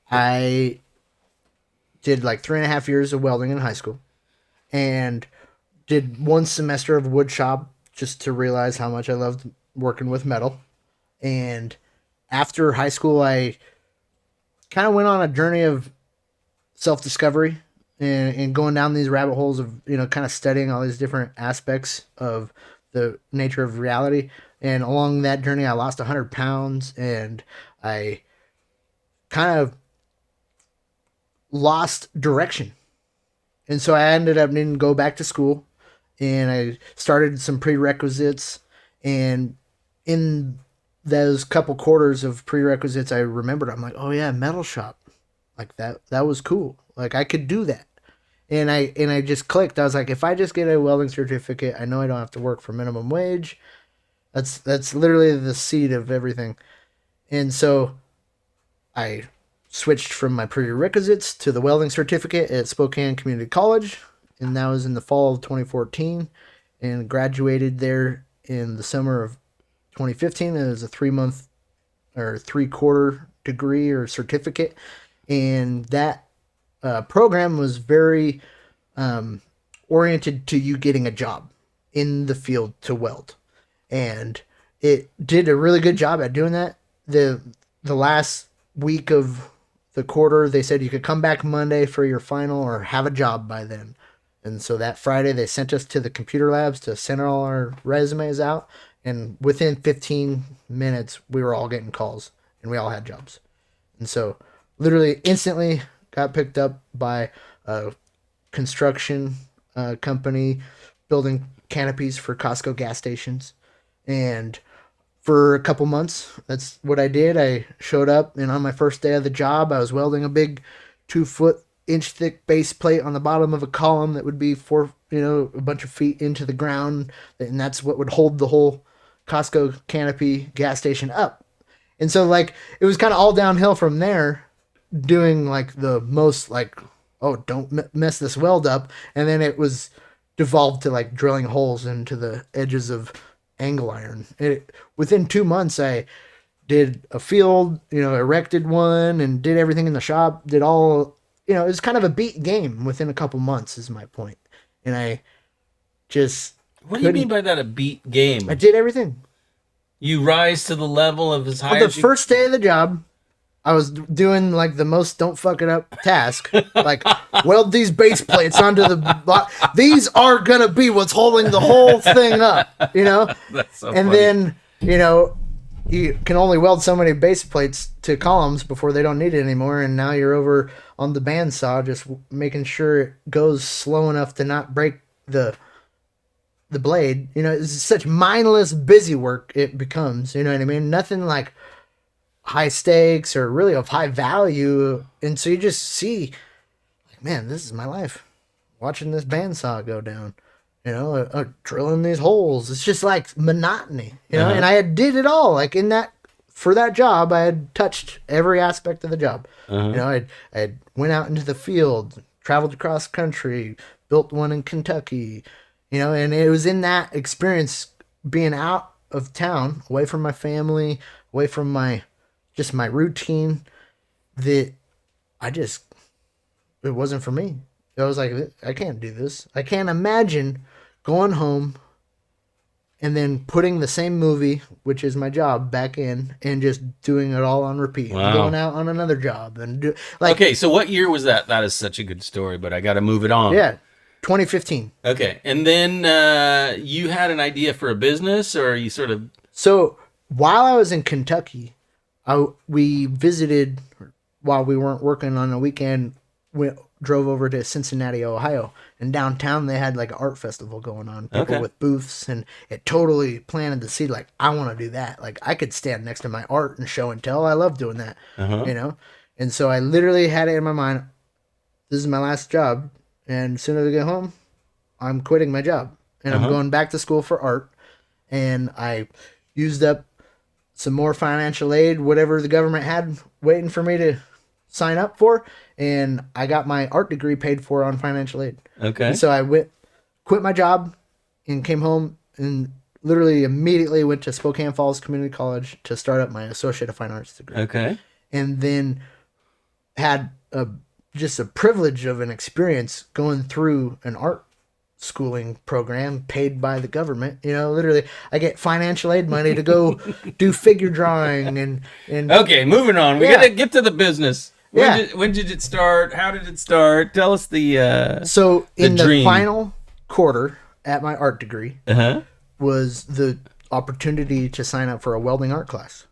I did like 3.5 years of welding in high school and did one semester of wood shop just to realize how much I loved working with metal. And after high school, I kind of went on a journey of self discovery and going down these rabbit holes of, kind of studying all these different aspects of the nature of reality. And along that journey, I lost 100 pounds and I kind of lost direction. And so I ended up needing to go back to school and I started some prerequisites. And in those couple quarters of prerequisites, I remembered, I'm like, oh yeah, metal shop. Like that was cool. Like I could do that. And I just clicked. I was like, if I just get a welding certificate, I know I don't have to work for minimum wage. That's literally the seed of everything. And so I switched from my prerequisites to the welding certificate at Spokane Community College, and that was in the fall of 2014, and graduated there in the summer of 2015. It was a 3 month or 3/4 degree or certificate, and that program was very oriented to you getting a job in the field to weld, and it did a really good job at doing that. The last week of the quarter, they said you could come back Monday for your final or have a job by then. And so that Friday, they sent us to the computer labs to send all our resumes out. And within 15 minutes, we were all getting calls and we all had jobs. And so, literally, instantly got picked up by a construction company building canopies for Costco gas stations. And for a couple months, that's what I did. I showed up, and on my first day of the job, I was welding a big 2 foot inch thick base plate on the bottom of a column that would be a bunch of feet into the ground, and that's what would hold the whole Costco canopy gas station up. And so, like, it was kind of all downhill from there, doing like the most, like, oh, don't mess this weld up. And then it was devolved to like drilling holes into the edges of angle iron. Within 2 months, I did a field, erected one and did everything in the shop, did all, it was kind of a beat game within a couple months, is my point. And I just What do you mean couldn't, by that? A beat I game? did everything. You rise to the level of as On high the as you. first day of the job, I was doing like the most don't fuck it up task, like weld these base plates onto these are gonna be what's holding the whole thing up. That's so And funny. then you can only weld so many base plates to columns before they don't need it anymore, and now you're over on the bandsaw just making sure it goes slow enough to not break the blade. It's such mindless busy work it becomes. You know what I mean? Nothing like high stakes or really of high value. And so you just see, like, man, this is my life. Watching this bandsaw go down, drilling these holes. It's just like monotony. Uh And I did it all. Like for that job, I had touched every aspect of the job. huh. Uh huh. I went out into the field, traveled across country, built one in Kentucky, and it was in that experience being out of town, away from my family, away from my routine, that I just, it wasn't for me. I was like, I can't do this. I can't imagine going home and then putting the same movie, which is my job, back in and just doing it all on repeat and going Wow. out on another job and do like, Okay, so what year was that? That is such a good story, but I got to move it on. yeah, 2015. Okay, and then you had an idea for a business, or you sort of. So while I was in Kentucky, we visited while we weren't working on a weekend. We drove over to Cincinnati, Ohio, and downtown they had like an art festival going on. People Okay. with booths, and it totally planted the seed. Like I want to do that. Like I could stand next to my art and show and tell. I love doing that, Uh huh. you know. And so I literally had it in my mind. This is my last job, and as soon as I get home, I'm quitting my job, and Uh I'm huh. going back to school for art. And I used up some more financial aid, whatever the government had waiting for me to sign up for, and I got my art degree paid for on financial aid. And Okay. so I quit my job, and came home and literally immediately went to Spokane Falls Community College to start up my Associate of Fine Arts degree. Okay. And then had just a privilege of an experience going through an art schooling program paid by the government. Literally, I get financial aid money to go do figure drawing and Okay, moving on. We got yeah, to get to the business. yeah. When did it start? How did it start? Tell us So the in the dream. final quarter at my art degree Uh-huh. was the opportunity to sign up for a welding art class.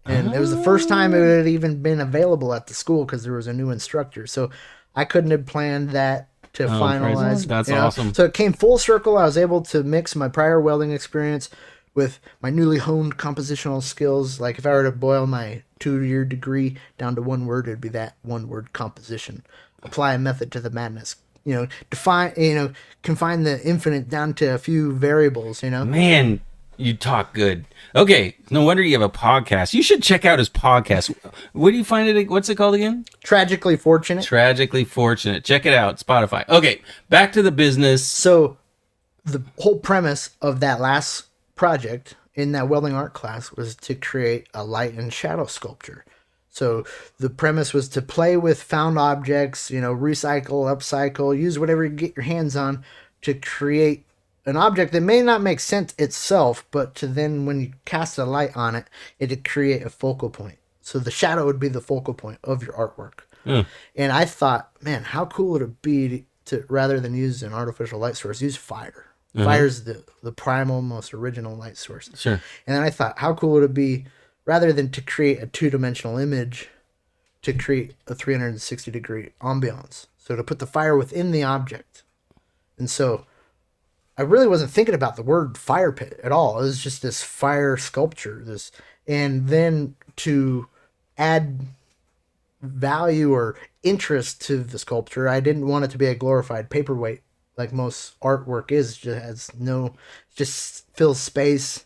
And it was the first time it Oh, had even been available at the school because there was a new instructor. So I couldn't have planned that to oh, praise the Lord. finalize, That's awesome. So it came full circle. I was able to mix my prior welding experience with my newly honed compositional skills. Like if I were to boil my 2-year degree down to one word, it'd be that one word: composition. Apply a method to the madness. Confine the infinite down to a few variables. Man, you talk good. Okay, no wonder you have a podcast. You should check out his podcast. What do you find it? What's it called again? Tragically fortunate. Tragically Fortunate. Check it out. Spotify. Okay, back to the business. So the whole premise of that last project in that welding art class was to create a light and shadow sculpture. So the premise was to play with found objects, recycle, upcycle, use whatever you get your hands on to create an object that may not make sense itself, but to then, when you cast a light on it, it'd create a focal point. So the shadow would be the focal point of your artwork. Hmm, And I thought, man, how cool would it be to, rather than use an artificial light source, use fire. uh-huh. Fire's the primal, most original light source. Sure. And then I thought, how cool would it be, rather than to create a 2-dimensional image, to create a 360-degree ambiance. So to put the fire within the object. And so I really wasn't thinking about the word fire pit at all. It was just this fire sculpture. And then to add value or interest to the sculpture, I didn't want it to be a glorified paperweight like most artwork is. Just has no, just fills space,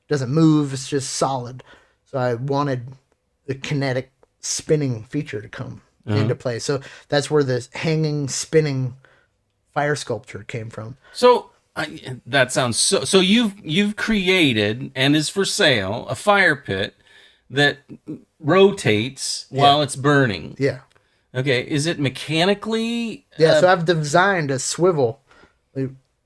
doesn't move. It's just solid. So I wanted the kinetic spinning feature to come Uh-huh. into play. So that's where the hanging, spinning fire sculpture came from. So that sounds so. So you've created and is for sale a fire pit that rotates while it's burning. Yeah. Okay, is it mechanically? Yeah. So I've designed a swivel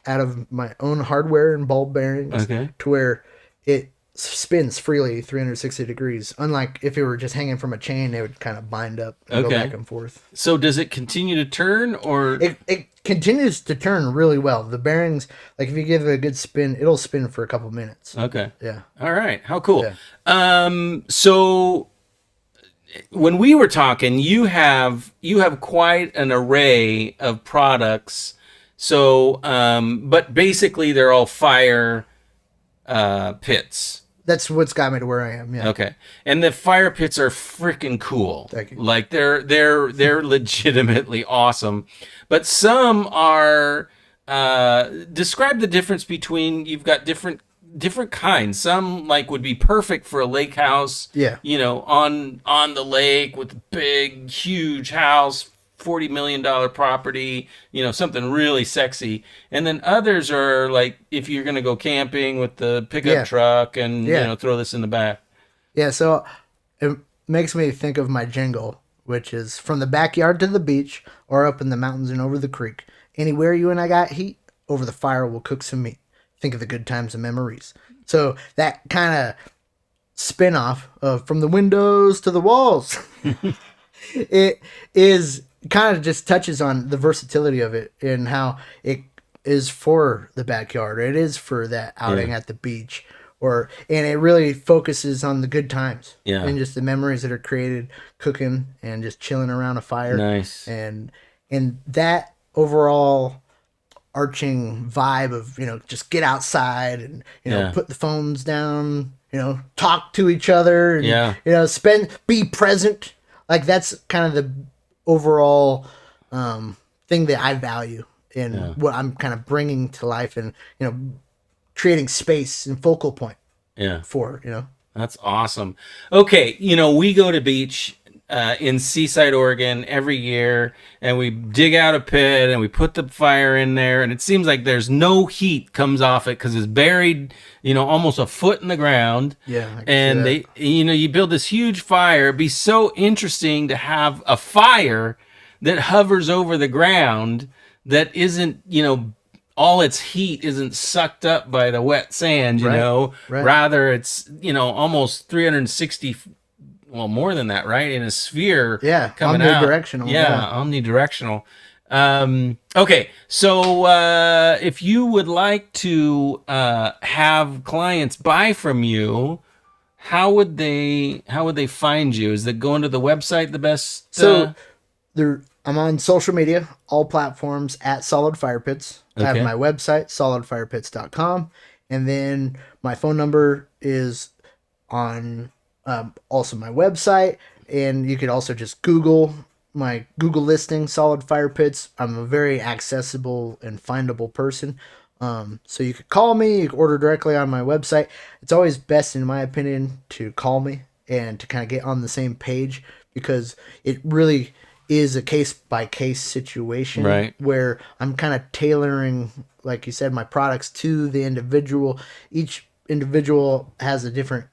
out of my own hardware and ball bearings Okay. to where it spins freely 360 degrees. Unlike if it were just hanging from a chain, it would kind of bind up and go Okay. back and forth. So does it continue to turn or? It continues to turn really well. The bearings, like if you give it a good spin, it'll spin for a couple minutes. Okay. Yeah. All right. How cool. Yeah. So when we were talking, you have quite an array of products. So, but basically they're all fire pits. That's what's got me to where I am. Yeah. Okay. And the fire pits are freaking cool. Thank you. Like they're legitimately awesome. But some are describe the difference between you've got different kinds. Some like would be perfect for a lake house, Yeah. on the lake with a big huge house, $40 million property, something really sexy. And then others are like if you're gonna go camping with the pickup Yeah. truck and Yeah. throw this in the back. Yeah. So it makes me think of my jingle, which is from the backyard to the beach or up in the mountains and over the creek. Anywhere you and I got heat, over the fire we'll cook some meat. Think of the good times and memories. So that kind of spin off of from the windows to the walls, it is kind of just touches on the versatility of it and how it is for the backyard. It is for that outing Yeah. at the beach, and it really focuses on the good times Yeah. and just the memories that are created cooking and just chilling around a fire. Nice. And that overall arching vibe of just get outside and Yeah. put the phones down, talk to each other and Yeah. be present. Like that's kind of the overall thing that I value in Yeah. what I'm kind of bringing to life and creating space and focal point Yeah. for. That's awesome. Okay, we go to beach in Seaside, Oregon, every year, and we dig out a pit and we put the fire in there, and it seems like there's no heat comes off it because it's buried, almost a foot in the ground. Yeah, I can see And that. you build this huge fire. It'd be so interesting to have a fire that hovers over the ground that isn't, all its heat isn't sucked up by the wet sand, Right, right. rather it's, almost 360, well, more than that, right? In a sphere Yeah, coming out. omnidirectional. Yeah, omnidirectional. Okay, so if you would like to have clients buy from you, how would they find you? Is that going to the website the best? So I'm on social media, all platforms at Solid Fire Pits. I have Okay. my website, solidfirepits.com, and then my phone number is on also my website, and you could also just Google my Google listing, Solid Fire Pits. I'm a very accessible and findable person. So you could call me, you can order directly on my website. It's always best, in my opinion, to call me and to kind of get on the same page, because it really is a case by case situation, Right. where I'm kind of tailoring, like you said, my products to the individual. Each individual has a different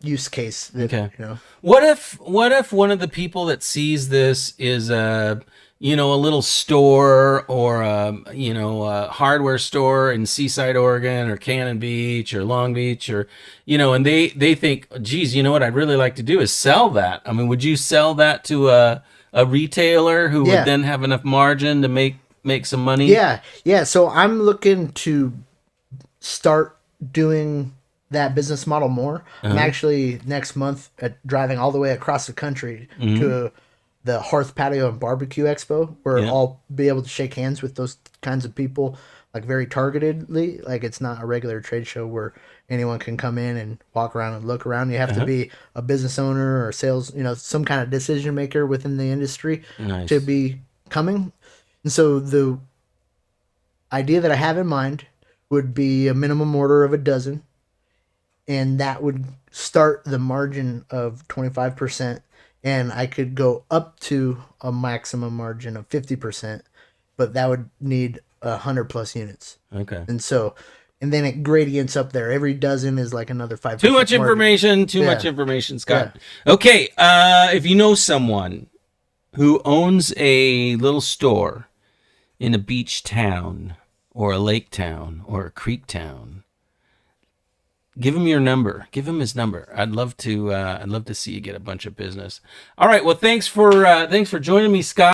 use case. That, Okay. you know, What if one of the people that sees this is a little store, or a hardware store in Seaside, Oregon, or Cannon Beach, or Long Beach, or and they think, geez, you know what I'd really like to do is sell that. I mean, would you sell that to a retailer who Yeah. would then have enough margin to make some money? yeah. So I'm looking to start doing that business model more. I'm actually next month driving all the way across the country to the Hearth Patio and Barbecue Expo, where Yeah. I'll be able to shake hands with those kinds of people, like very targetedly. Like, it's not a regular trade show where anyone can come in and walk around and look around. You have to be a business owner or sales, some kind of decision maker within the industry Nice. to be coming. And so the idea that I have in mind would be a minimum order of a dozen, and that would start the margin of 25%, and I could go up to a maximum margin of 50%, but that would need 100 plus units. Okay. And then it gradients up there. Every dozen is like another 5%. Too much margin. information. Too Yeah. much information, Scott. Okay. If you know someone who owns a little store in a beach town, or a lake town, or a creek town, give him your number. Give him his number. I'd love to see you get a bunch of business. All right. Well, thanks for joining me, Scott.